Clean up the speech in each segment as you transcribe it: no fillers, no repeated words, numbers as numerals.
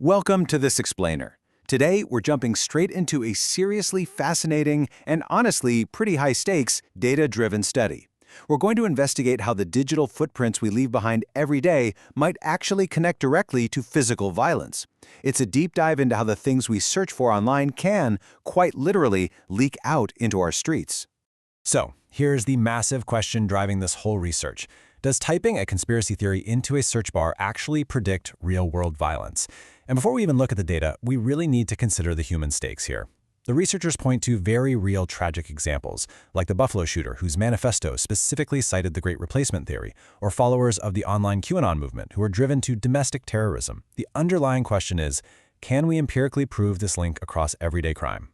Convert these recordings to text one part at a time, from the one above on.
Welcome to This Explainer. Today, we're jumping straight into a seriously fascinating and honestly pretty high-stakes data-driven study. We're going to investigate how the digital footprints we leave behind every day might actually connect directly to physical violence. It's a deep dive into how the things we search for online can, quite literally, leak out into our streets. So, here's the massive question driving this whole research. Does typing a conspiracy theory into a search bar actually predict real-world violence? And before we even look at the data, we really need to consider the human stakes here. The researchers point to very real tragic examples, like the Buffalo shooter whose manifesto specifically cited the Great Replacement theory, or followers of the online QAnon movement who are driven to domestic terrorism. The underlying question is, can we empirically prove this link across everyday crime?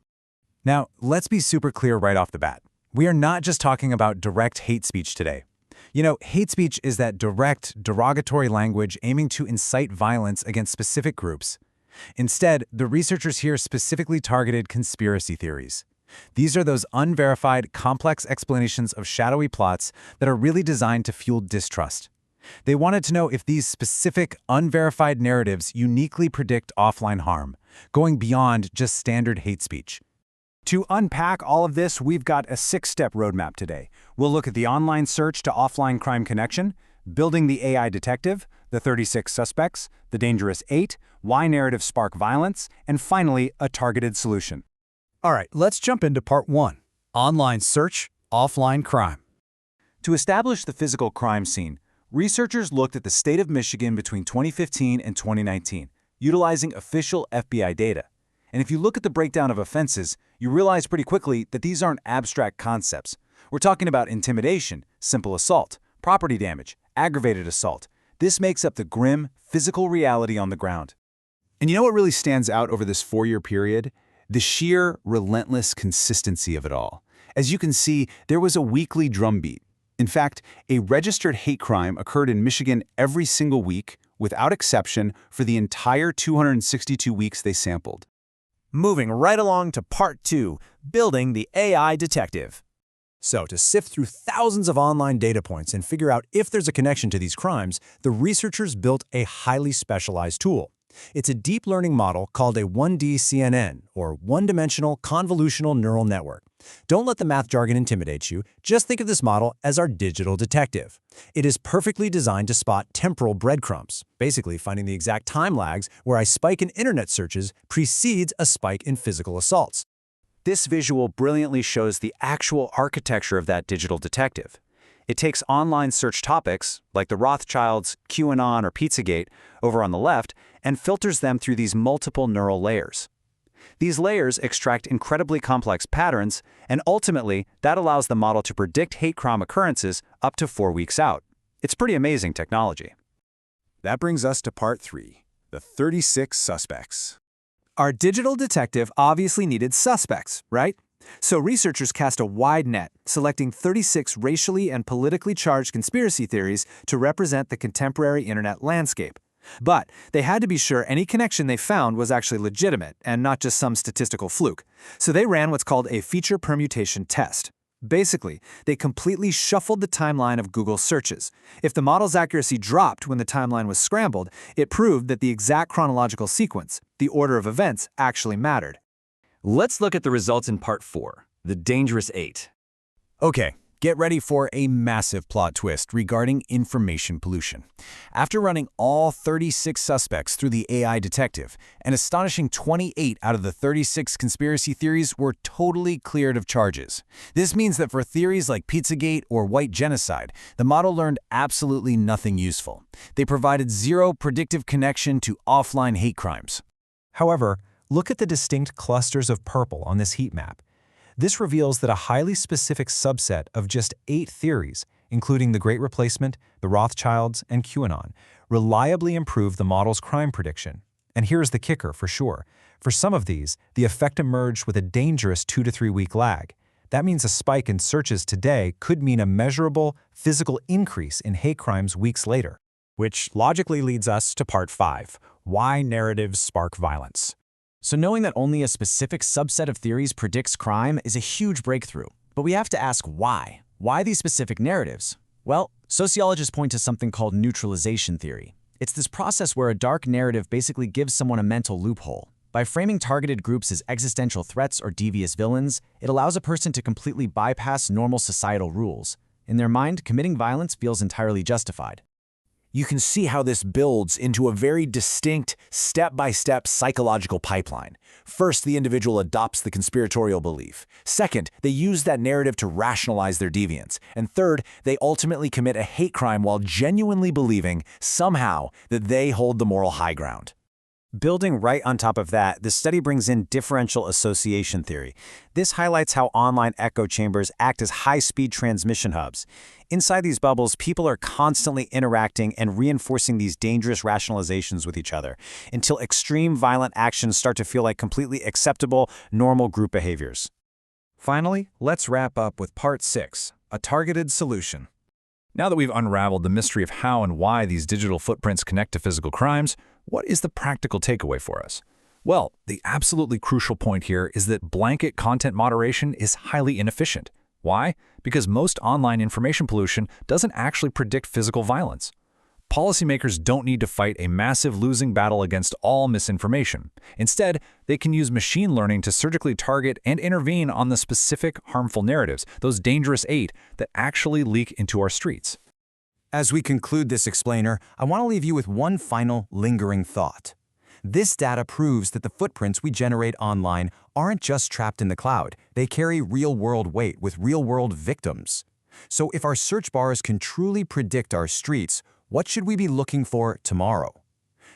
Now, let's be super clear right off the bat. We are not just talking about direct hate speech today. You know, hate speech is that direct, derogatory language aiming to incite violence against specific groups. Instead, the researchers here specifically targeted conspiracy theories. These are those unverified, complex explanations of shadowy plots that are really designed to fuel distrust. They wanted to know if these specific, unverified narratives uniquely predict offline harm, going beyond just standard hate speech. To unpack all of this, we've got a 6-step roadmap today. We'll look at the online search to offline crime connection, building the AI detective, the 36 suspects, the dangerous 8, why narratives spark violence, and finally, a targeted solution. All right, let's jump into part 1. Online search, offline crime. To establish the physical crime scene, researchers looked at the state of Michigan between 2015 and 2019, utilizing official FBI data. And if you look at the breakdown of offenses, you realize pretty quickly that these aren't abstract concepts. We're talking about intimidation, simple assault, property damage, aggravated assault. This makes up the grim, physical reality on the ground. And you know what really stands out over this 4-year period? The sheer, relentless consistency of it all. As you can see, there was a weekly drumbeat. In fact, a registered hate crime occurred in Michigan every single week, without exception, for the entire 262 weeks they sampled. Moving right along to part 2, building the AI detective. So, to sift through thousands of online data points and figure out if there's a connection to these crimes, the researchers built a highly specialized tool. It's a deep learning model called a 1D CNN, or one-dimensional convolutional neural network. Don't let the math jargon intimidate you. Just think of this model as our digital detective. It is perfectly designed to spot temporal breadcrumbs, basically finding the exact time lags where a spike in internet searches precedes a spike in physical assaults. This visual brilliantly shows the actual architecture of that digital detective. It takes online search topics, like the Rothschilds, QAnon, or Pizzagate, over on the left, and filters them through these multiple neural layers. These layers extract incredibly complex patterns, and ultimately, that allows the model to predict hate crime occurrences up to 4 weeks out. It's pretty amazing technology. That brings us to part 3, the 36 suspects. Our digital detective obviously needed suspects, right? So researchers cast a wide net, selecting 36 racially and politically charged conspiracy theories to represent the contemporary internet landscape. But they had to be sure any connection they found was actually legitimate and not just some statistical fluke. So they ran what's called a feature permutation test. Basically, they completely shuffled the timeline of Google searches. If the model's accuracy dropped when the timeline was scrambled, it proved that the exact chronological sequence, the order of events, actually mattered. Let's look at the results in part 4, the dangerous 8. Okay, get ready for a massive plot twist regarding information pollution. After running all 36 suspects through the AI detective, an astonishing 28 out of the 36 conspiracy theories were totally cleared of charges. This means that for theories like Pizzagate or white genocide, the model learned absolutely nothing useful. They provided zero predictive connection to offline hate crimes. However, look at the distinct clusters of purple on this heat map. This reveals that a highly specific subset of just 8 theories, including the Great Replacement, the Rothschilds, and QAnon, reliably improve the model's crime prediction. And here's the kicker for sure. For some of these, the effect emerged with a dangerous 2 to 3 week lag. That means a spike in searches today could mean a measurable, physical increase in hate crimes weeks later. Which logically leads us to part 5, why narratives spark violence. So knowing that only a specific subset of theories predicts crime is a huge breakthrough. But we have to ask why. Why these specific narratives? Well, sociologists point to something called neutralization theory. It's this process where a dark narrative basically gives someone a mental loophole. By framing targeted groups as existential threats or devious villains, it allows a person to completely bypass normal societal rules. In their mind, committing violence feels entirely justified. You can see how this builds into a very distinct, step-by-step psychological pipeline. First, the individual adopts the conspiratorial belief. Second, they use that narrative to rationalize their deviance. And third, they ultimately commit a hate crime while genuinely believing, somehow, that they hold the moral high ground. Building right on top of that, the study brings in differential association theory. This highlights how online echo chambers act as high-speed transmission hubs. Inside these bubbles, people are constantly interacting and reinforcing these dangerous rationalizations with each other, until extreme violent actions start to feel like completely acceptable, normal group behaviors. Finally, let's wrap up with Part 6, a targeted solution. Now that we've unraveled the mystery of how and why these digital footprints connect to physical crimes, what is the practical takeaway for us? Well, the absolutely crucial point here is that blanket content moderation is highly inefficient. Why? Because most online information pollution doesn't actually predict physical violence. Policymakers don't need to fight a massive losing battle against all misinformation. Instead, they can use machine learning to surgically target and intervene on the specific harmful narratives, those dangerous 8 that actually leak into our streets. As we conclude this explainer, I want to leave you with one final lingering thought. This data proves that the footprints we generate online aren't just trapped in the cloud. They carry real-world weight with real-world victims. So if our search bars can truly predict our streets, what should we be looking for tomorrow?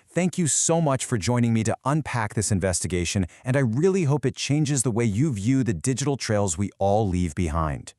Thank you so much for joining me to unpack this investigation, and I really hope it changes the way you view the digital trails we all leave behind.